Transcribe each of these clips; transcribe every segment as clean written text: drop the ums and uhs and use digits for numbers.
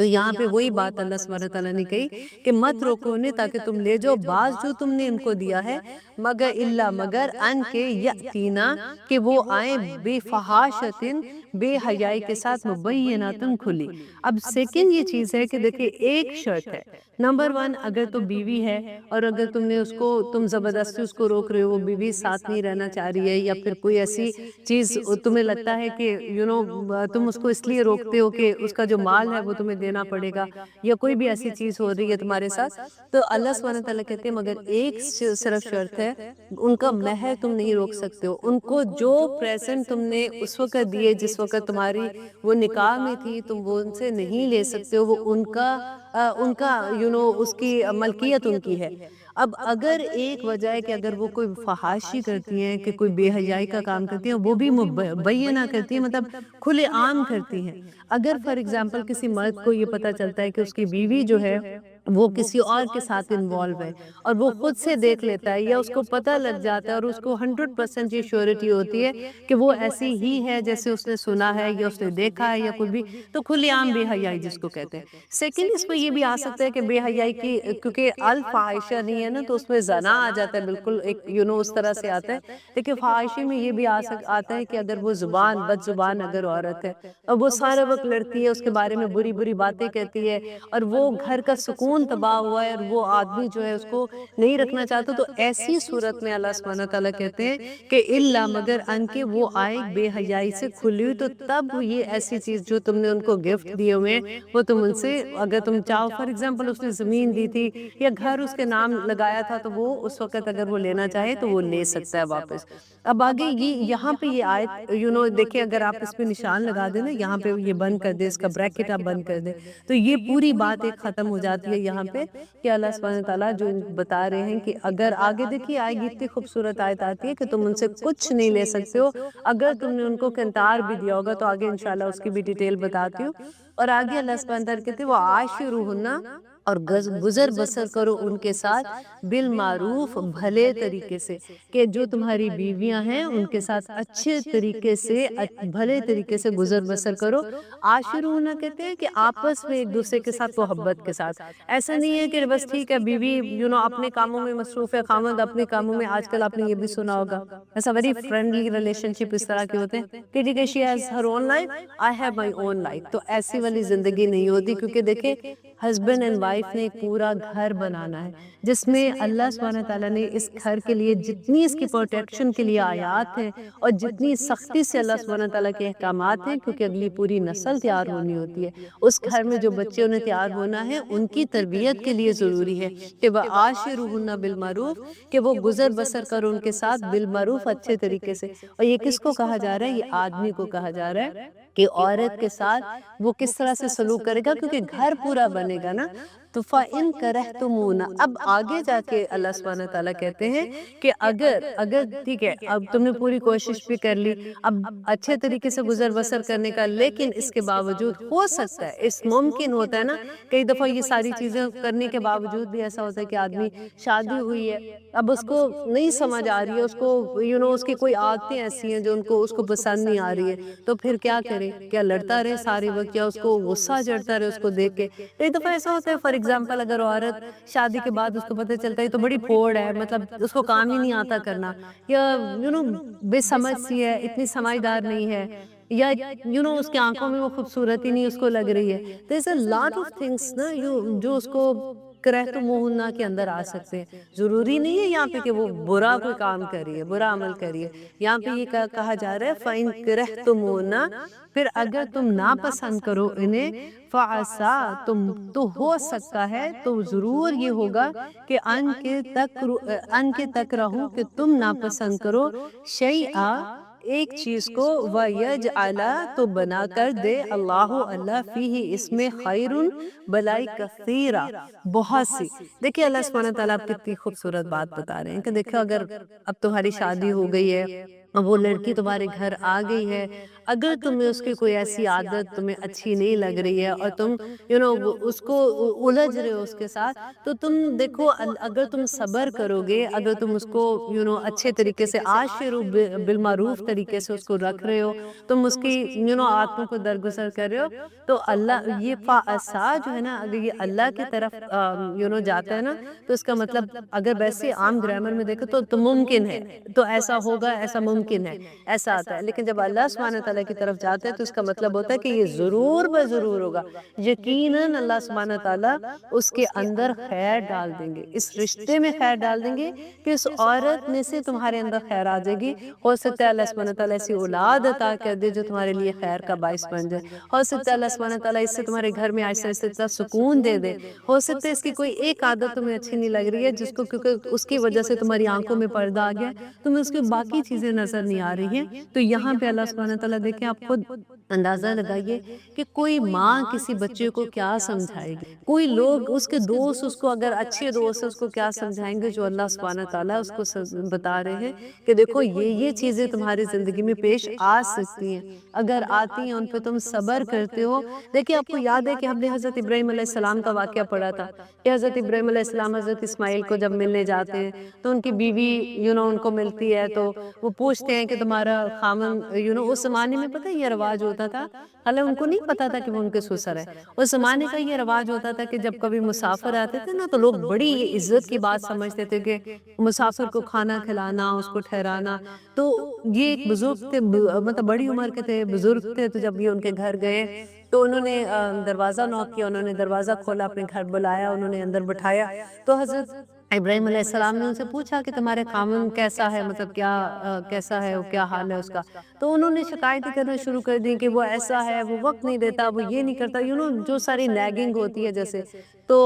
تو یہاں پہ وہی بات اللہ سبحانہ تعالیٰ نے کہی کہ مت روکو انہیں تاکہ تم لے جاؤ بعض جو تم نے ان کو دیا ہے، مگر ان کے یاتینا کہ وہ آئیں بے فحاشتن بے حیائی کے ساتھ مبیناتن کھلی۔ اب سیکنڈ یہ چیز ہے کہ دیکھیں ایک شرط ہے، نمبر ون اگر تو بیوی ہے اور اگر تم نے اس کو تم زبردستی اس کو روک رہے ہو، وہ بیوی ساتھ نہیں رہنا چاہ رہی ہے، یا پھر کوئی ایسی چیز تمہیں لگتا ہے کہ تم اس کو اس لیے روکتے ہو کہ اس کا جو مال ہے وہ تمہیں دینا پڑے گا، یا کوئی بھی ایسی چیز ہو رہی ہے تمہارے ساتھ، تو اللہ سبحانہ تعالیٰ کہتے ہیں مگر ایک صرف شرط ہے، ان کا مہر تم نہیں روک سکتے ہو، ان کو جو پریزنٹ تم نے اس وقت دیے جس وقت تمہاری وہ نکاح میں تھی تم وہ ان سے نہیں لے سکتے ہو، وہ ان کا اس کی ملکیت ان کی ہے۔ اب اگر ایک وجہ ہے کہ اگر وہ کوئی فحاشی کرتی ہیں کہ کوئی بے حیائی کا کام کرتی ہیں، وہ بھی مبینہ کرتی ہیں، مطلب کھلے عام کرتی ہیں۔ اگر فار ایگزامپل کسی مرد کو یہ پتہ چلتا ہے کہ اس کی بیوی جو ہے وہ کسی اور کے ساتھ انوالو ہے اور وہ خود سے دیکھ لیتا ہے یا اس کو پتہ لگ جاتا ہے اور اس کو 100% یہ شیورٹی ہوتی ہے کہ وہ ایسی ہی ہے جیسے اس نے سنا ہے یا اس نے دیکھا ہے یا کوئی بھی، تو کھلی عام بے حیائی جس کو کہتے ہیں۔ سیکنڈ اس میں یہ بھی آ سکتا ہے کہ بے حیائی کی کیونکہ الفاحشہ نہیں ہے نا تو اس میں زنا آ جاتا ہے، بالکل ایک اس طرح سے آتا ہے، لیکن فحاشی میں یہ بھی آتا ہے کہ اگر وہ بد زبان اگر عورت ہے اور وہ سارا وقت لڑتی ہے، اس کے بارے میں بری بری باتیں کہتی ہے اور وہ گھر کا سکون تباہ ہوا ہے اور وہ آدمی جو ہے اس کو نہیں رکھنا چاہتا، تو ایسی صورت میں اللہ سبحانہ تعالیٰ کہتے ہیں کہ الا مگر ان کے وہ آئے بے حیائی سے کھلی ہوئی، تو تب یہ ایسی چیز جو تم نے ان کو گفٹ دیے ہوئے ہیں وہ تم ان سے اگر تم چاہو، فار ایگزامپل اس نے زمین دی تھی یا گھر اس کے نام لگایا تھا، تو وہ اس وقت اگر وہ لینا چاہے تو وہ لے سکتا ہے واپس۔ اب آگے یہاں پہ یہ آیت دیکھیں، اگر آپ اس پہ نشان لگا دیں نا، یہاں پہ یہ بند کر دیں، اس کا بریکٹ آپ بند کر دیں، تو یہ پوری بات ایک ختم ہو جاتی ہے یہاں پہ کہ اللہ سبحانہ تعالیٰ جو بتا رہے ہیں کہ اگر آگے دیکھیے آئے گی، اتنی خوبصورت آیت آتی ہے کہ تم ان سے کچھ نہیں لے سکتے ہو، اگر تم نے ان کو قنطار بھی دیا ہوگا، تو آگے انشاءاللہ اس کی بھی ڈیٹیل بتاتی ہوں۔ اور آگے اللہ سبحانہ تعالیٰ کہتے ہیں وہ عاشروہن اور گزر بسر کرو ان کے ساتھ بالمعروف بھلے طریقے سے، کہ جو تمہاری بیویاں ہیں ان کے ساتھ اچھے طریقے سے بھلے طریقے سے گزر بسر کرو۔ عاشروہن کہتے ہیں کہ آپس میں ایک دوسرے کے ساتھ محبت کے ساتھ، ایسا نہیں ہے کہ بس ٹھیک ہے بیوی اپنے کاموں میں مصروف ہے، خامند اپنے کاموں میں، آج کل آپ نے یہ بھی سنا ہوگا ایسا ویری فرینڈلی ریلیشن شپ اس طرح کے ہوتے ہیں کہ ٹھیک ہے she has Hare own life, I have my own life, تو ایسی والی زندگی نہیں ہوتی، کیونکہ دیکھیں ہسبینڈ اینڈ وائف نے ایک پورا گھر بنانا ہے جس میں اللہ سبحانہ تعالیٰ نے اس گھر کے لیے جتنی اس کی پروٹیکشن کے لیے آیات ہیں اور جتنی سختی سے اللہ سبحانہ تعالیٰ کے احکامات ہیں، کیونکہ اگلی پوری نسل تیار ہونی ہوتی ہے، اس گھر میں جو بچے انہیں تیار ہونا ہے ان کی تربیت کے لیے ضروری ہے کہ وَعَاشِرُوهُنَّ بِالْمَعْرُوفِ کہ وہ گزر بسر کرو ان کے ساتھ بالمعروف اچھے طریقے سے۔ اور یہ کس کو کہا جا رہا ہے؟ یہ آدمی کو کہا جا رہا ہے کہ عورت کے ساتھ وہ کس طرح سے سلوک کرے گا، کیونکہ گھر پورا بنے گا نا۔ تو فَإِن كَرِهْتُمُوهُنَّ، اب آگے جا کے اللہ سبحانہ تعالیٰ کہتے ہیں کہ اگر ٹھیک ہے اب تم نے پوری کوشش بھی کر لی اب اچھے طریقے سے گزر بسر کرنے کا، لیکن اس کے باوجود ہو سکتا ہے، اس ممکن ہوتا ہے نا کئی دفعہ یہ ساری چیزیں کرنے کے باوجود بھی ایسا ہوتا ہے کہ آدمی شادی ہوئی ہے، اب اس کو نہیں سمجھ آ رہی ہے، اس کو اس کی کوئی عادتیں ایسی ہیں جو اس کو پسند نہیں آ رہی ہے، تو پھر کیا کرے؟ کیا لڑتا رہے سارے وقت، یا اس کو غصہ چڑھتا رہے اس کو دیکھ کے؟ کئی دفعہ ایسا ہوتا ہے فار ایگزامپل اگر عورت شادی کے بعد اس کو پتہ چلتا ہے تو بڑی پھوڑ ہے، مطلب اس کو کام ہی نہیں آتا کرنا، یا بے سمجھ سی ہے، اتنی سمجھدار نہیں ہے، یا اس کی آنکھوں میں وہ خوبصورتی نہیں اس کو لگ رہی ہے، تو there's a lot of things نا جو اس کو کرہتموہن کے اندر آ سکتے ہیں۔ ضروری نہیں ہے یہاں پہ کہ وہ برا کوئی کام کری ہے، برا عمل کری ہے، یہاں پہ یہ کہا جا رہا ہے فَإِن كَرِهْتُمُوهُنَّ، پھر اگر تم ناپسند کرو انہیں، فَعَسَىٰ، تو ہو سکتا ہے، تو ضرور یہ ہوگا کہ ان کے تک رہو کہ تم ناپسند کرو شیئا ایک چیز کو، وَيَجْعَلَ، تو بنا کر دے اللہ فیہ اس میں خیر بلائی کثیرہ بہت سی۔ دیکھیں اللہ سبحانہ تعالیٰ آپ کتنی خوبصورت بات بتا رہے ہیں کہ دیکھو اگر اب تمہاری شادی ہو گئی ہے وہ لڑکی تمہارے گھر آ گئی ہے، اگر تمہیں اس کی کوئی ایسی عادت تمہیں اچھی نہیں لگ رہی ہے اور تم اس کو الجھ رہے ہو اس کے ساتھ، تو تم دیکھو اگر تم صبر کرو گے، اگر تم اس کو اچھے طریقے سے عاشرو بالمعروف طریقے سے اس کو رکھ رہے ہو، تم اس کی عادتوں کو درگزر کر رہے ہو، تو اللہ یہ فاسا جو ہے نا، اگر یہ اللہ کی طرف جاتا ہے نا، تو اس کا مطلب اگر ویسے عام گرامر میں دیکھو تو ممکن ہے، تو ایسا ہوگا، ایسا ممکن ہے، ایسا آتا ہے. لیکن جب اللہ سبحانہ تعالیٰ کی طرف جاتا ہے تو اس کا مطلب ہوتا ہے کہ یہ ضرور ضرور ہوگا، یقیناً اللہ سبحانہ تعالیٰ اس کے اندر خیر ڈال دیں گے، اس رشتے میں خیر ڈال دیں گے کہ اس عورت میں سے تمہارے اندر خیر آ جائے گی. ہو سکتا ہے اللہ سبحانہ تعالیٰ ایسی اولاد عطا کر دے جو تمہارے لیے خیر کا باعث بن جائے. ہو سکتا ہے اللہ سبحانہ تعالیٰ اس سے تمہارے گھر میں آہستہ آہستہ سکون دے دے. ہو سکتا ہے اس کی کوئی ایک عادت تمہیں اچھی نہیں لگ رہی ہے، جس کو کیونکہ اس کی وجہ سے تمہاری آنکھوں میں پردہ آ گیا، تمہیں اس کی باقی چیزیں نظر نہیں آ رہی ہیں. تو یہاں پہ اللہ سبحانہ تعالیٰ دیکھیں، آپ خود اندازہ لگائیے کہ کوئی ماں کسی بچے کو کیا سمجھائے گی، کوئی لوگ اس کے دوست اس کو اگر اچھے دوست اس کو کیا سمجھائیں گے، جو اللہ سبحانہ تعالیٰ اس کو بتا رہے ہیں کہ دیکھو یہ چیزیں تمہاری زندگی میں پیش آ سکتی ہیں، اگر آتی ہیں ان پہ تم صبر کرتے ہو. دیکھیں آپ کو یاد ہے کہ ہم نے حضرت ابراہیم علیہ السلام کا واقعہ پڑھا تھا کہ حضرت ابراہیم علیہ السلام حضرت اسماعیل کو جب ملنے جاتے ہیں تو ان کی بیوی ان کو ملتی ہے، تو وہ پوچھتے ہیں کہ تمہارا خامن اس زمانے میں پتہ یہ رواج ہوتا تھا، حالانکہ ان کو نہیں پتا تھا کہ وہ ان کے سسر ہے. اس زمانے کا یہ رواج ہوتا تھا کہ جب کبھی مسافر آتے تھے نا، تو لوگ بڑی عزت کی بات سمجھتے تھے کہ مسافر کو کھانا کھلانا، اس کو ٹھہرانا. تو یہ ایک بزرگ تھے، مطلب بڑی عمر کے تھے، بزرگ تھے. تو جب یہ ان کے گھر گئے تو انہوں نے دروازہ نوک کیا، انہوں نے دروازہ کھولا، اپنے گھر بلایا، انہوں نے اندر بٹھایا. تو حضرت ابراہیم علیہ السلام نے ان سے پوچھا کہ تمہارے خامن کیسا ہے، مطلب کیسا ہے، کیا حال ہے اس کا. تو انہوں نے شکایتیں کرنا شروع کر دی کہ وہ ایسا ہے، وہ وقت نہیں دیتا، وہ یہ نہیں کرتا، جو ساری نیگنگ ہوتی ہے جیسے. تو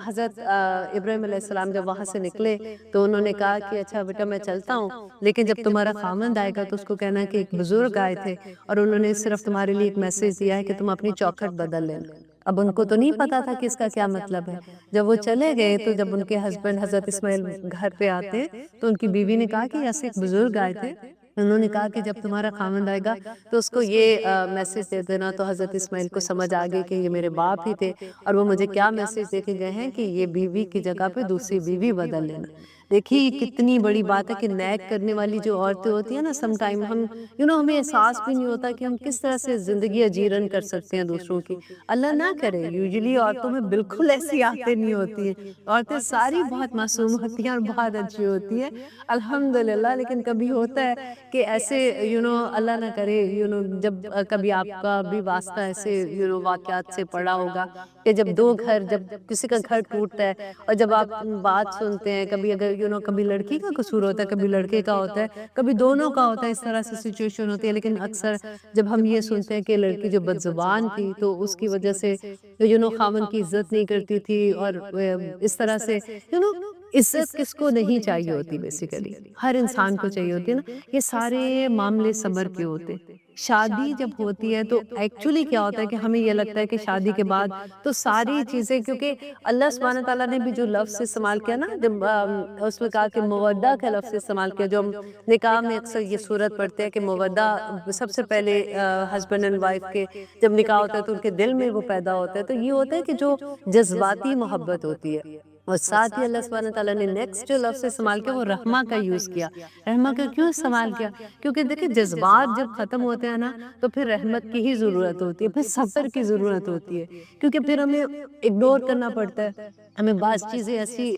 حضرت ابراہیم علیہ السلام جب وہاں سے نکلے تو انہوں نے کہا کہ اچھا بیٹا میں چلتا ہوں، لیکن جب تمہارا خامند آئے گا تو اس کو کہنا کہ ایک بزرگ آئے تھے اور انہوں نے صرف تمہارے لیے ایک میسج دیا ہے کہ تم اپنی چوکھٹ بدل لینا. اب ان کو تو نہیں پتا تھا کہ اس کا کیا مطلب ہے. جب وہ چلے گئے تو جب ان کے ہسبینڈ حضرت اسماعیل گھر پہ آتے تو ان کی بیوی نے کہا کہ ایسے ایک بزرگ آئے تھے، انہوں نے کہا کہ جب تمہارا خامند آئے گا تو اس کو یہ میسج دے دینا. تو حضرت اسماعیل کو سمجھ آ گئی کہ یہ میرے باپ ہی تھے اور وہ مجھے کیا میسج دے کے گئے ہیں کہ یہ بیوی کی جگہ پہ دوسری بیوی بدل لینا. دیکھیے کتنی بڑی بات ہے کہ نیک کرنے والی جو عورتیں ہوتی ہیں نا، سم ٹائم ہم ہمیں احساس بھی نہیں ہوتا کہ ہم کس طرح سے زندگی اجیرن کر سکتے ہیں دوسروں کی. اللہ نہ کرے، یوزلی عورتوں میں بالکل ایسی عادتیں نہیں ہوتی ہیں، عورتیں ساری بہت معصوم ہوتی ہیں اور بہت اچھی ہوتی ہیں الحمدللہ. لیکن کبھی ہوتا ہے کہ ایسے اللہ نہ کرے جب کبھی آپ کا بھی واسطہ ایسے واقعات سے پڑا ہوگا کہ جب جب کسی کا گھر ٹوٹتا ہے اور جب آپ بات سنتے ہیں، کبھی اگر کبھی لڑکی کا قصور ہوتا ہے، کبھی لڑکے کا ہوتا ہے، کبھی دونوں کا ہوتا ہے، اس طرح سے سچویشن ہوتی ہے. لیکن اکثر جب ہم یہ سنتے ہیں کہ لڑکی جو بد زبان تھی تو اس کی وجہ سے خاوند کی عزت نہیں کرتی تھی، اور اس طرح سے عزت کس کو نہیں چاہیے ہوتی، بیسیکلی ہر انسان کو چاہیے ہوتی ہے نا. یہ سارے معاملے صبر کے ہوتے. شادی جب ہوتی ہے تو ایکچولی کیا ہوتا ہے کہ ہمیں یہ لگتا ہے کہ شادی کے بعد تو ساری چیزیں، کیونکہ اللہ سبحانہ تعالیٰ نے بھی جو لفظ استعمال کیا نا، جب اس میں کہا کہ مودہ کا لفظ استعمال کیا، جو ہم نکاح میں اکثر یہ صورت پڑھتے ہیں کہ مودہ سب سے پہلے ہسبینڈ اینڈ وائف کے جب نکاح ہوتا ہے تو ان کے دل میں وہ پیدا ہوتا ہے. تو یہ ہوتا ہے کہ جو جذباتی محبت ہوتی ہے. اور ساتھ ہی اللہ سبحانہ تعالیٰ نے نیکسٹ جو لفظ استعمال کیا وہ رحمہ کا یوز کیا. رحمہ کا کیوں استعمال کیا؟ کیونکہ دیکھیں جذبات جب ختم ہوتے ہیں نا تو پھر رحمت کی ہی ضرورت ہوتی ہے، پھر صبر کی ضرورت ہوتی ہے. کیونکہ پھر ہمیں اگنور کرنا پڑتا ہے، ہمیں بعض چیزیں ایسی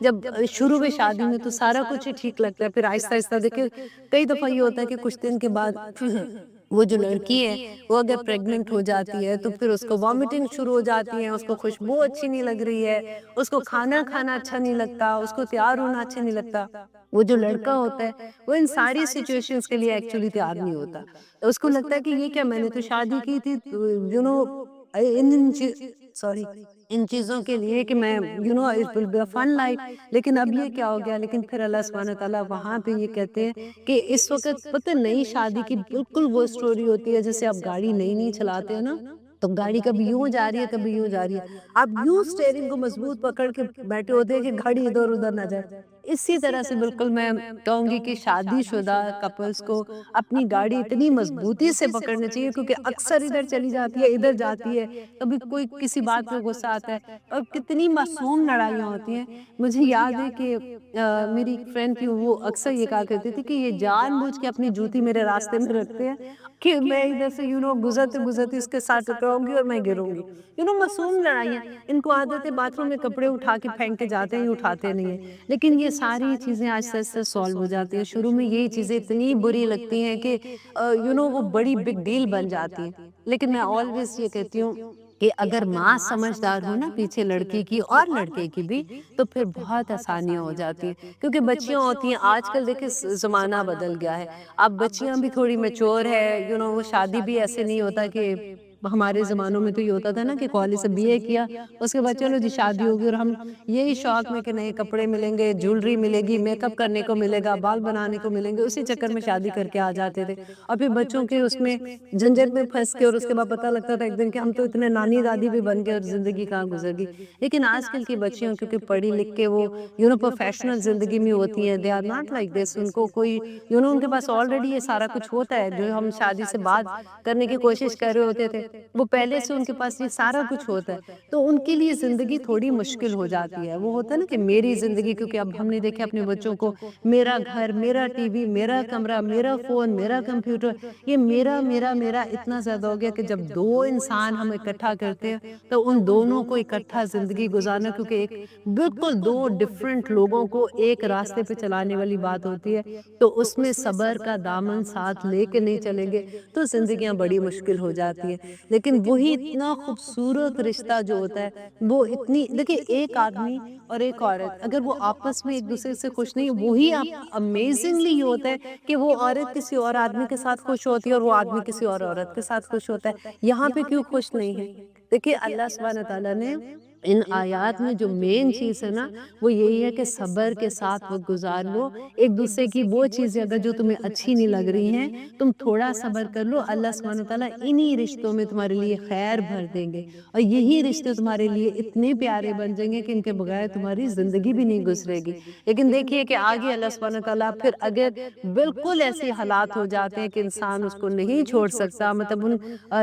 جب شروع میں شادی میں تو سارا کچھ ہی ٹھیک لگتا ہے، پھر آہستہ آہستہ دیکھیں کئی دفعہ یہ ہوتا ہے کہ کچھ دن کے بعد وہ جو لڑکی ہے وہ اگر پریگننٹ ہو جاتی ہے تو پھر اس کو وامٹنگ شروع ہو جاتی ہے، اس کو خوشبو اچھی نہیں لگ رہی ہے، اس کو کھانا کھانا اچھا نہیں لگتا، اس کو تیار ہونا اچھا نہیں لگتا. وہ جو لڑکا ہوتا ہے وہ ان ساری سچویشنز کے لیے ایکچولی تیار نہیں ہوتا. اس کو لگتا ہے کہ یہ کیا، میں نے تو شادی کی تھی ان چیزوں کے لیے کہ میں it will be a fun life، لیکن اب یہ کیا ہو گیا. لیکن پھر اللہ سبحانہ تعالیٰ وہاں پہ یہ کہتے ہیں کہ اس وقت پتہ نئی شادی کی بالکل وہ سٹوری ہوتی ہے جیسے آپ گاڑی نئی چلاتے ہو نا، تو گاڑی کبھی یوں جا رہی ہے کبھی یوں جا رہی ہے، آپ یوں سٹیئرنگ کو مضبوط پکڑ کے بیٹھے ہوتے ہیں کہ گاڑی ادھر ادھر نہ جائے. اسی طرح سے بالکل میں کہوں گی کہ شادی شدہ کپلس کو اپنی گاڑی اتنی مضبوطی سے پکڑنا چاہیے، کیونکہ اکثر ادھر چلی جاتی ہے ادھر جاتی ہے، کبھی کوئی کسی بات پہ غصہ آتا ہے اور کتنی معصوم لڑائیاں ہوتی ہیں۔ مجھے یاد ہے کہ میری ایک فرینڈ تھی، وہ اکثر یہ کہا کرتی تھی کہ یہ جان بوجھ کے اپنی جوتی میرے راستے میں رکھتے ہیں کہ میں ادھر سے گزرتے گزرتے اس کے ساتھ ٹکراؤں گی اور میں گروں گی۔ معصوم لڑائیاں، ان کو عادت ہے باتھ روم میں کپڑے اٹھا کے پھینک کے جاتے ہیں، یہ اٹھاتے نہیں ہیں، لیکن یہ ساری چیزیں آہستہ آہستہ سالو ہو جاتی ہیں۔ شروع میں یہی چیزیں اتنی بری لگتی ہیں کہ وہ بڑی بگ ڈیل بن جاتی ہیں، لیکن میں آلویز یہ کہتی ہوں کہ اگر ماں سمجھدار ہو نا پیچھے لڑکی کی اور لڑکے کی بھی، تو پھر بہت آسانیاں ہو جاتی ہیں، کیونکہ بچیاں ہوتی ہیں آج کل دیکھیں زمانہ بدل گیا ہے، اب بچیاں بھی تھوڑی میچور ہے، وہ شادی بھی ایسے نہیں ہوتا کہ ہمارے زمانوں میں تو یہ ہوتا تھا نا کہ کالج سے BA کیا اس کے بعد چلو جی شادی ہوگی، اور ہم یہی شوق میں کہ نئے کپڑے ملیں گے، جیولری ملے گی، میک اپ کرنے کو ملے گا، بال بنانے کو ملیں گے، اسی چکر میں شادی کر کے آ جاتے تھے، اور پھر بچوں کے اس میں جھنجٹ میں پھنس کے، اور اس کے بعد پتہ لگتا تھا ایک دن کہ ہم تو اتنے نانی دادی بھی بن گئے اور زندگی کہاں گزر گئی۔ لیکن آج کل کی بچیاں کیونکہ پڑھی لکھ کے وہ پروفیشنل زندگی میں ہوتی ہیں، they are not like this, ان کو کوئی ان کے پاس آلریڈی یہ سارا کچھ ہوتا ہے جو ہم شادی سے بعد کرنے کی کوشش کر رہے ہوتے تھے، وہ پہلے سے ان کے پاس یہ سارا کچھ ہوتا ہے، تو ان کے لیے زندگی تھوڑی مشکل ہو جاتی ہے۔ وہ ہوتا ہے نا کہ میری زندگی، کیونکہ اب ہم نے دیکھا اپنے بچوں کو میرا گھر، میرا ٹی وی، میرا کمرہ، میرا فون، میرا کمپیوٹر، یہ میرا میرا میرا اتنا زیادہ ہو گیا کہ جب دو انسان ہم اکٹھا کرتے ہیں تو ان دونوں کو اکٹھا زندگی گزارنا، کیونکہ ایک بالکل دو ڈفرینٹ لوگوں کو ایک راستے پہ چلانے والی بات ہوتی ہے، تو اس میں صبر کا دامن ساتھ لے کے نہیں چلیں گے تو زندگیاں بڑی مشکل ہو جاتی ہیں۔ لیکن وہی اتنا خوبصورت رشتہ جو ہوتا ہے، وہ اتنی دیکھیں ایک آدمی اور ایک عورت اگر وہ آپس میں ایک دوسرے سے خوش نہیں، وہی امیزنگلی یہ ہوتا ہے کہ وہ عورت کسی اور آدمی کے ساتھ خوش ہوتی ہے اور وہ آدمی کسی اور عورت کے ساتھ خوش ہوتا ہے، یہاں پہ کیوں خوش نہیں ہے؟ دیکھیے اللہ سبحانہ تعالیٰ نے ان آیات میں جو مین چیز ہے نا وہ یہی ہے کہ صبر کے ساتھ وقت گزار لو، ایک دوسرے کی وہ چیزیں اگر جو تمہیں اچھی نہیں لگ رہی ہیں تم تھوڑا صبر کر لو، اللہ سبحانہ تعالیٰ انہی رشتوں میں تمہارے لیے خیر بھر دیں گے، اور یہی رشتے تمہارے لیے اتنے پیارے بن جائیں گے کہ ان کے بغیر تمہاری زندگی بھی نہیں گزرے گی۔ لیکن دیکھیے کہ آگے اللہ سبحانہ تعالیٰ پھر اگر بالکل ایسے حالات ہو جاتے ہیں کہ انسان اس کو نہیں چھوڑ سکتا، مطلب ان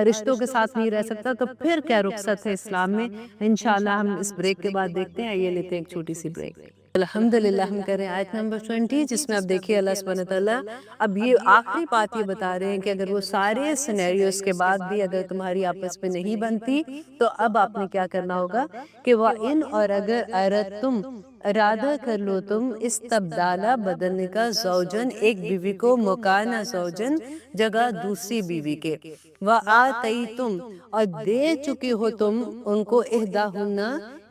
رشتوں کے ساتھ نہیں رہ سکتا، تو پھر کیا رخصت ہے اسلام میں؟ انشاءاللہ ہم اس بریک کے بعد دیکھتے ہیں، یہ لیتے ہیں ایک چھوٹی سی بریک۔ الحمدللہ ہم کر رہے ہیں آیت نمبر 20، جس میں اب دیکھیے اللہ سبحانہ تعالیٰ اب یہ آخری بات یہ بتا رہے ہیں کہ اگر وہ سارے سینیریوز کے بعد بھی اگر تمہاری آپس میں نہیں بنتی تو اب آپ نے کیا کرنا ہوگا کہ وَإِنْ اور اگر اَرَدْتُمْ ارادہ کر لو تم استبدالہ بدلنے کا زوجن ایک بیوی کو مکانہ زوجن جگہ دوسری بیوی کے، وَآتَيْتُمْ اور دے چکے ہو تم ان کو احداہن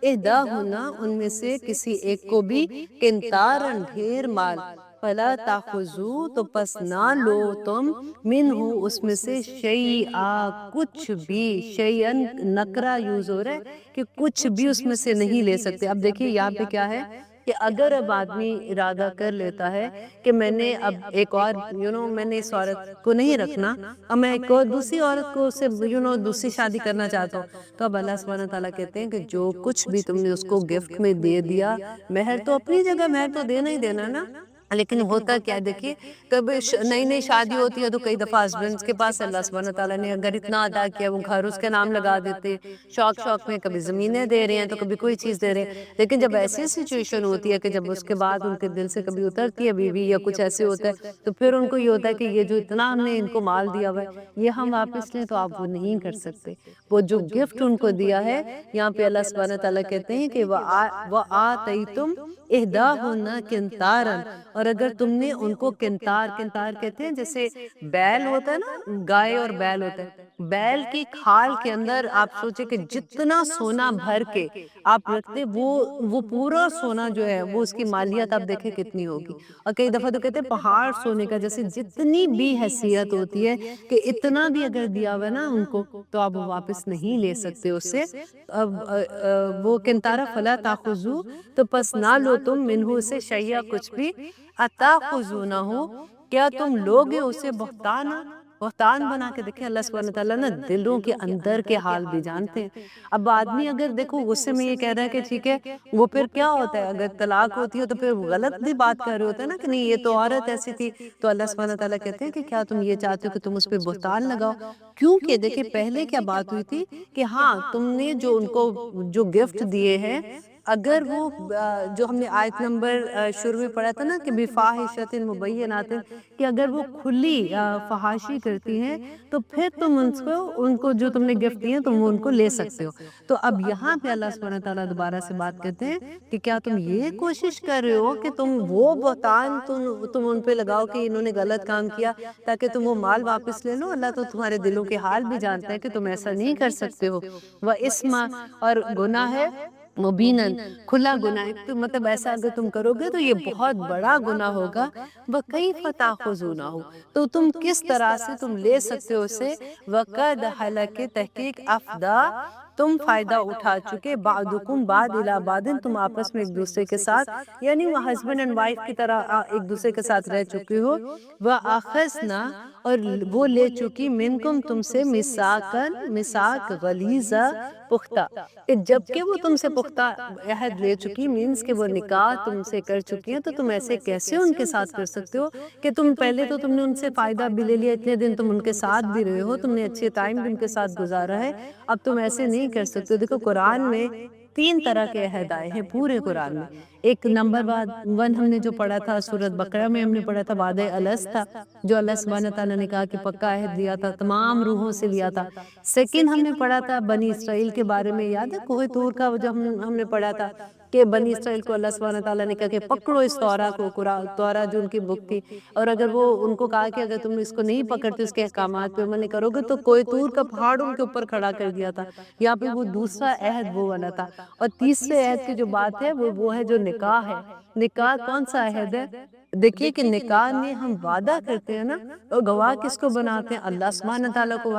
ان میں سے کسی ایک کو بھی قنطارن ڈھیر مال، فلا تاخذوا تو پس نہ لو تم منہ اس میں سے شیئا کچھ بھی، شیئن نکرہ یوز ہو رہا ہے کہ کچھ بھی اس میں سے نہیں لے سکتے۔ اب دیکھیے یہاں پہ کیا ہے کہ اگر اب آدمی ارادہ کر لیتا ہے کہ میں نے اب ایک اور میں نے اس عورت کو نہیں رکھنا، اب میں ایک اور دوسری عورت کو سے دوسری شادی کرنا چاہتا ہوں، تو اب اللہ سبحانہ تعالیٰ کہتے ہیں کہ جو کچھ بھی تم نے اس کو گفٹ میں دے دیا، مہر تو اپنی جگہ مہر تو دینا ہی دینا نا، لیکن ہوتا کیا دیکھیے کبھی نئی نئی شادی ہوتی ہے تو کئی دفعہ ہسبینڈس کے پاس اللہ سبحانہ تعالیٰ نے اگر اتنا ادا کیا وہ گھر اس کے نام لگا دیتے، شوق میں کبھی زمینیں دے رہے ہیں تو کبھی کوئی چیز دے رہے ہیں، لیکن جب ایسی سچویشن ہوتی ہے کہ جب اس کے بعد ان کے دل سے کبھی اترتی ہے بیوی یا کچھ ایسے ہوتا ہے تو پھر ان کو یہ ہوتا ہے کہ یہ جو اتنا ہم نے ان کو مال دیا ہوا ہے یہ ہم واپس لیں، تو آپ وہ نہیں کر سکتے۔ وہ جو گفٹ ان کو دیا ہے یہاں پہ اللہ سبحانہ تعالیٰ کہتے ہیں کہ وَآتَيْتُمْ اِحْدَاهُنَّ قِنطَارًا اور اگر تم نے ان کو قنطار کہتے ہیں جیسے بیل ہوتا ہے نا، گائے اور بیل ہوتا ہے، بیل کی کھال کے اندر آپ سوچے کہ جتنا سونا بھر کے آپ رکھتے وہ پورا سونا جو ہے وہ اس کی مالیت آپ دیکھیں کتنی ہوگی، اور کئی دفعہ تو کہتے ہیں پہاڑ سونے کا، جیسے جتنی بھی حیثیت ہوتی ہے کہ اتنا بھی اگر دیا ہوا نا ان کو تو آپ واپس نہیں لے سکتے اس سے۔ اب وہ قنطارہ فلا تاخذوا تو پس نہ لو تم منہ سے شیئا کچھ بھی، اتاخذونہ کیا تم لوگے اسے بہتانا بہتان بنا کے دیکھیں، اللہ سبحانہ تعالیٰ نا دلوں کے اندر کے حال بھی جانتے ہیں۔ اب آدمی اگر دیکھو غصے میں یہ کہہ رہا ہے کہ ٹھیک ہے، وہ پھر کیا ہوتا ہے، اگر طلاق ہوتی ہے تو پھر غلط بھی بات کر رہے ہوتے ہیں نا کہ نہیں یہ تو عورت ایسی تھی، تو اللہ سبحانہ تعالیٰ کہتے ہیں کہ کیا تم یہ چاہتے ہو کہ تم اس پہ بہتان لگاؤ؟ کیونکہ دیکھیں پہلے کیا بات ہوئی تھی کہ ہاں تم نے جو ان کو جو گفٹ دیے ہیں، اگر وہ جو ہم نے آیت نمبر شروع میں پڑھا تھا نا کہ بفاحشۃ مبینات، کہ اگر وہ کھلی فحاشی کرتی ہیں تو پھر تم ان کو جو تم نے گفٹ دیے تم ان کو لے سکتے ہو۔ تو اب یہاں پہ اللہ سبحانہ تعالیٰ دوبارہ سے بات کرتے ہیں کہ کیا تم یہ کوشش کر رہے ہو کہ تم وہ بہتان تم ان پہ لگاؤ کہ انہوں نے غلط کام کیا تاکہ تم وہ مال واپس لے لو؟ اللہ تو تمہارے دلوں کے حال بھی جانتا ہے کہ تم ایسا نہیں کر سکتے ہو۔ وَإِسْمَ، اور گناہ ہے مبیناً، کھلا گناہ ہے، تو مطلب ایسا اگر تم کرو گے تو یہ بہت بڑا گناہ ہوگا۔ وَكَيْفَ تَأْخُذُونَهُ، تو تم کس طرح سے تم لے سکتے ہو اسے؟ وَقَدْ حَلَكَ، تحقیق افدا، تم فائدہ اٹھا چکے، بعدکم بعد الی بعد، تم آپس میں ایک دوسرے کے ساتھ، یعنی وہ ہسبینڈ اینڈ وائف کی طرح ایک دوسرے کے ساتھ رہ چکے ہو۔ وَأَخَذْنَا، اور وہ لے چکی، منکم تم سے، میثاق غلیظا، پختہ، کہ جبکہ وہ تم سے پختہ عہد لے چکی، مینس کہ وہ نکاح تم سے کر چکی ہیں، تو تم ایسے کیسے ان کے ساتھ کر سکتے ہو کہ تم پہلے تو تم نے ان سے فائدہ بھی لے لیا، اتنے دن تم ان کے ساتھ بھی رہے ہو، تم نے اچھے ٹائم بھی ان کے ساتھ گزارا ہے، اب تم ایسے نہیں کر سکتے۔ دیکھو قرآن میں 3 طرح کے عہد آئے ہیں پورے قرآن میں۔ ایک نمبر 1 ہم نے جو پڑھا تھا سورۃ بقرہ میں، ہم نے پڑھا تھا وعدہ الست تھا، جو اللہ سبحانہ تعالیٰ نے کہا کہ پکا عہد لیا تھا، تمام روحوں سے لیا تھا۔ سیکنڈ ہم نے پڑھا تھا بنی اسرائیل کے بارے میں، یاد ہے کوہ طور کا جو ہم نے پڑھا تھا کہ بنی اسرائیل کو اللہ سبحانہ تعالیٰ نے کہا کہ پکڑو اس تورا کو، تورا جو ان کی بک تھی، اور اگر وہ ان کو کہا کہ اگر تم اس کو نہیں پکڑتے، اس کے احکامات پہ عمل نہیں کرو گے تو کوہ طور کا پہاڑ ان کے اوپر کھڑا کر دیا تھا۔ یہاں پہ وہ دوسرا عہد وہ والا تھا۔ اور تیسرے عہد کی جو بات ہے وہ ہے جو نکاح ہے۔ نکاح کون سا عہد ہے؟ دیکھیے کہ نکاح میں ہم وعدہ کرتے ہیں نا، اور گواہ کس کو بناتے ہیں؟ اللہ سبحانہ تعالیٰ کو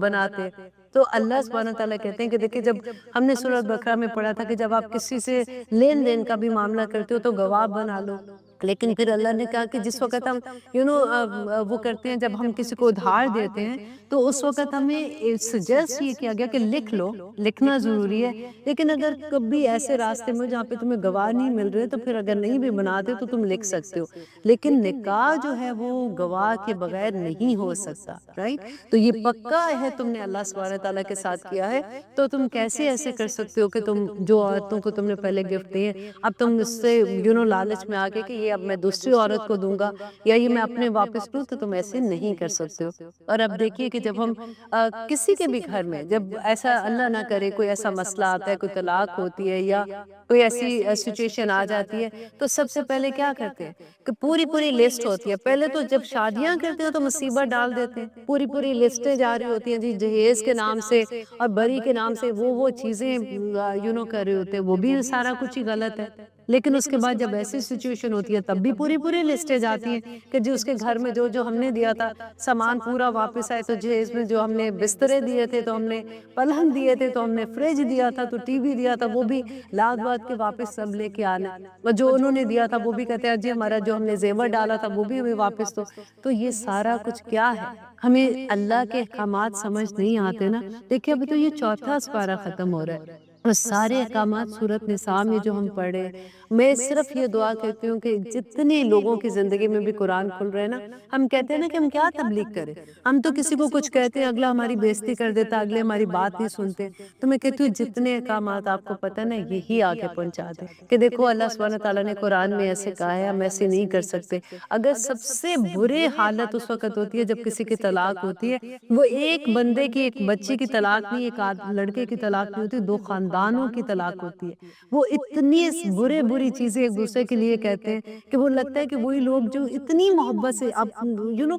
بناتے ہیں۔ تو اللہ سبحانہ تعالیٰ کہتے ہیں کہ دیکھیں جب ہم نے سورۃ بقرہ میں پڑھا تھا کہ جب آپ کسی سے لین دین کا بھی معاملہ کرتے ہو تو گواہ بنا لو، لیکن پھر اللہ نے کہا کہ جس وقت ہم وہ کرتے ہیں، جب ہم کسی کو ادھار دیتے ہیں تو اس وقت ہمیں سجیسٹ یہ کیا گیا کہ لکھ لو، لکھنا ضروری ہے، لیکن اگر کبھی ایسے راستے میں جہاں پہ تمہیں گواہ نہیں مل رہے تو پھر اگر نہیں بھی بناتے تو تم لکھ سکتے ہو، لیکن نکاح جو ہے وہ گواہ کے بغیر نہیں ہو سکتا، رائٹ؟ تو یہ پکا ہے تم نے اللہ سبحانہ تعالیٰ کے ساتھ کیا ہے، تو تم کیسے ایسے کر سکتے ہو کہ تم جو عورتوں کو تم نے پہلے گفٹ دیے اب تم اس سے لالچ میں آ کے کہ یہ اب میں دوسری عورت کو دوں گا یا یہ میں اپنے واپس لوں، تو تم ایسے نہیں کر سکتے ہو۔ اور اب دیکھیے کہ جب ہم کسی کے بھی گھر میں جب ایسا اللہ نہ کرے کوئی ایسا مسئلہ آتا ہے، کوئی طلاق ہوتی ہے یا کوئی ایسی سچویشن آ جاتی ہے، تو سب سے پہلے کیا کرتے ہیں کہ پوری لسٹ ہوتی ہے۔ پہلے تو جب شادیاں کرتے ہیں تو مصیبت ڈال دیتے ہیں، پوری لسٹیں جاری ہوتی ہیں، جی جہیز کے نام سے اور بری کے نام سے وہ چیزیں کر رہے ہوتے ہیں، وہ بھی سارا کچھ ہی غلط ہے۔ لیکن اس کے بعد جب ایسی سچویشن ہوتی ہے تب بھی پوری لسٹیں جاتی ہیں کہ جی اس کے گھر میں جو ہم نے دیا تھا سامان پورا واپس آئے، تو جہیز میں جو ہم نے بسترے دیے تھے، تو ہم نے پلنگ دیے تھے، تو ہم نے فریج دیا تھا، تو ٹی وی دیا تھا، وہ بھی لاد واد کے واپس سب لے کے آنا، اور جو انہوں نے دیا تھا وہ بھی کہتے ہیں جی ہمارا جو ہم نے زیور ڈالا تھا وہ بھی ہمیں واپس دو۔ تو یہ سارا کچھ کیا ہے؟ ہمیں اللہ کے احکامات سمجھ نہیں آتے نا۔ دیکھیں ابھی تو یہ چوتھا سپارہ ختم ہو رہا ہے اور سارے احکامات سورۃ نساء میں جو ہم پڑھے، میں صرف یہ دعا کرتی ہوں کہ جتنے لوگوں کی زندگی میں بھی قرآن کھل رہے ہیں نا، ہم کہتے ہیں نا کہ ہم کیا تبلیغ کریں، ہم تو کسی کو کچھ کہتے ہیں اگلا ہماری بےزتی کر دیتا، اگلے ہماری بات نہیں سنتے، تو میں کہتی ہوں جتنے احکامات آپ کو پتہ نا یہی آگے پہنچا دیں کہ دیکھو اللہ سبحانہ تعالیٰ نے قرآن میں ایسے کہا ہے، ہم ایسے نہیں کر سکتے۔ اگر سب سے برے حالت اس وقت ہوتی ہے جب کسی کی طلاق ہوتی ہے، وہ ایک بندے کی ایک بچی کی طلاق نہیں، ایک لڑکے کی طلاق نہیں ہوتی، 2 خاندانوں کی طلاق ہوتی ہے۔ وہ اتنی بری چیزیں ایک دوسرے کے لیے کہتے ہیں کہ وہ لگتا ہے کہ وہی لوگ جو اتنی محبت سے اب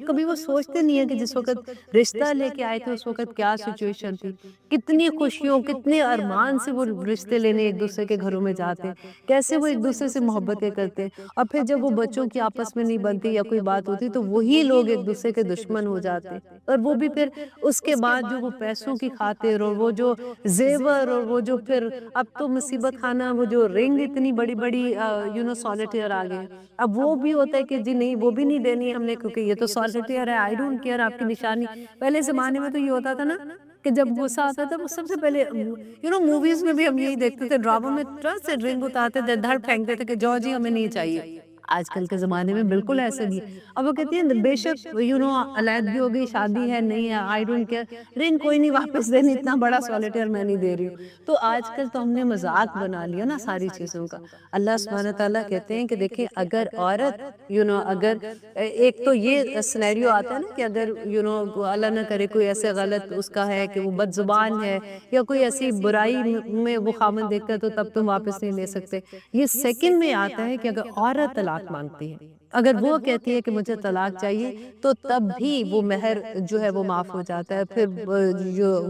کبھی وہ سوچتے نہیں ہے کہ جس وقت رشتہ لے کے آئے تھے اس وقت کیا سچویشن تھی، کتنی خوشیوں کتنے ارمان سے وہ رشتے لینے ایک دوسرے کے گھروں میں جاتے ہیں، کیسے وہ ایک دوسرے سے محبتیں کرتے ہیں، اور پھر جب وہ بچوں کی آپس میں نہیں بنتی یا کوئی بات ہوتی تو وہی لوگ ایک دوسرے کے دشمن ہو جاتے ہیں، اور وہ بھی پھر اس کے بعد جو وہ پیسوں کی خاطر اور وہ جو زیور اور وہ جو پھر اب تو مصیبت خانہ وہ جو رنگ اتنی بڑی بڑی سالٹیئر آ گئے، اب وہ بھی ہوتا ہے کہ جی نہیں وہ بھی نہیں دینی ہم نے کیونکہ یہ تو سالٹیئر ہے، آئی ڈونٹ کیئر آپ کی نشانی۔ پہلے زمانے میں تو یہ ہوتا تھا نا کہ جب غصہ آتا تھا وہ سب سے پہلے موویز میں بھی ہم یہی دیکھتے تھے، ڈراموں میں ٹرسٹ سے ڈرنک اتارتے تھے، دھڑ پھینکتے تھے کہ جو جی ہمیں نہیں چاہیے۔ آج کل کے زمانے میں بالکل ایسے نہیں ہے۔ اب وہ کہتی ہیں بے شک علیحدگی ہو گئی، شادی ہے نہیں ہے، آئی ڈونٹ کیئر، رنگ کوئی نہیں واپس دینی، اتنا بڑا سالٹیئر میں نہیں دے رہی ہوں۔ تو آج کل تو ہم نے مذاق بنا لیا نا ساری چیزوں کا۔ اللہ سبحانہ تعالیٰ کہتے ہیں کہ دیکھیں اگر عورت اگر ایک تو یہ سینیریو آتا ہے نا کہ اگر اللہ نہ کرے کوئی ایسے غلط اس کا ہے کہ وہ بد زبان ہے یا کوئی ایسی برائی میں وہ خامن دیکھتا ہے تو تب تم واپس نہیں لے سکتے۔ یہ سیکنڈ میں آتا ہے کہ اگر عورت طلاق مانگتی ہے، اگر وہ کہتی ہے کہ مجھے طلاق چاہیے تو تب بھی وہ مہر جو ہے وہ معاف ہو جاتا ہے، پھر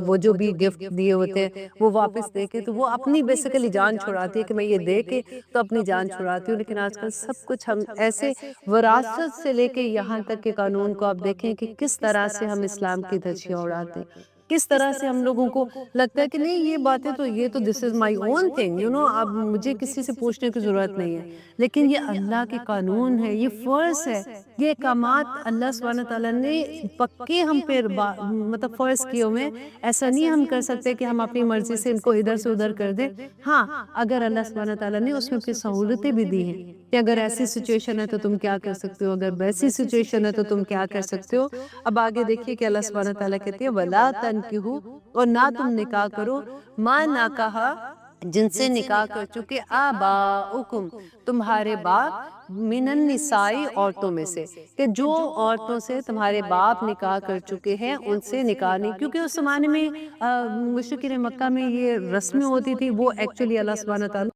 وہ جو بھی گفٹ دیے ہوتے ہیں وہ واپس دے کے تو وہ اپنی بیسیکلی جان چھڑاتی ہے کہ میں یہ دے کے تو اپنی جان چھڑاتی ہوں۔ لیکن آج کل سب کچھ ہم ایسے وراثت سے لے کے یہاں تک کے قانون کو آپ دیکھیں کہ کس طرح سے ہم اسلام کی دھجیاں اڑاتے ہیں، کس طرح سے ہم لوگوں کو لگتا ہے کہ نہیں یہ باتیں تو یہ تو دس از مائی اون تھنگ اب مجھے کسی سے پوچھنے کی ضرورت نہیں ہے، لیکن یہ اللہ کے قانون ہے، یہ فرض ہے، یہ احکامات اللہ سبحانہ تعالیٰ نے پکے ہم پہ مطلب فرض کیے ہوئے، ایسا نہیں ہم کر سکتے کہ ہم اپنی مرضی سے ان کو ادھر سے ادھر کر دیں۔ ہاں اگر اللہ سبحانہ تعالیٰ نے اس میں پھر سہولتیں بھی دی ہیں کہ اگر ایسی سچویشن ہے تو تم کیا کر سکتے ہو، اگر ویسی سچویشن ہے تو تم کیا کر سکتے ہو۔ اب آگے دیکھیے کہ اللہ سبحانہ تعالیٰ کہتے ہیں وَلَا تَنْكِحُوا، اور نہ تم نکاح کرو، مَا نَكَحَ، جن سے نکاح کر چکے، آباؤکم، تمہارے باپ، من النساء، عورتوں میں سے، کہ جو عورتوں سے تمہارے باپ نکاح کر چکے ہیں ان سے نکاح نہیں، کیونکہ اس زمانے میں مشرکین مکہ میں یہ رسمیں ہوتی تھی، وہ ایکچولی اللہ سبحانہ تعالیٰ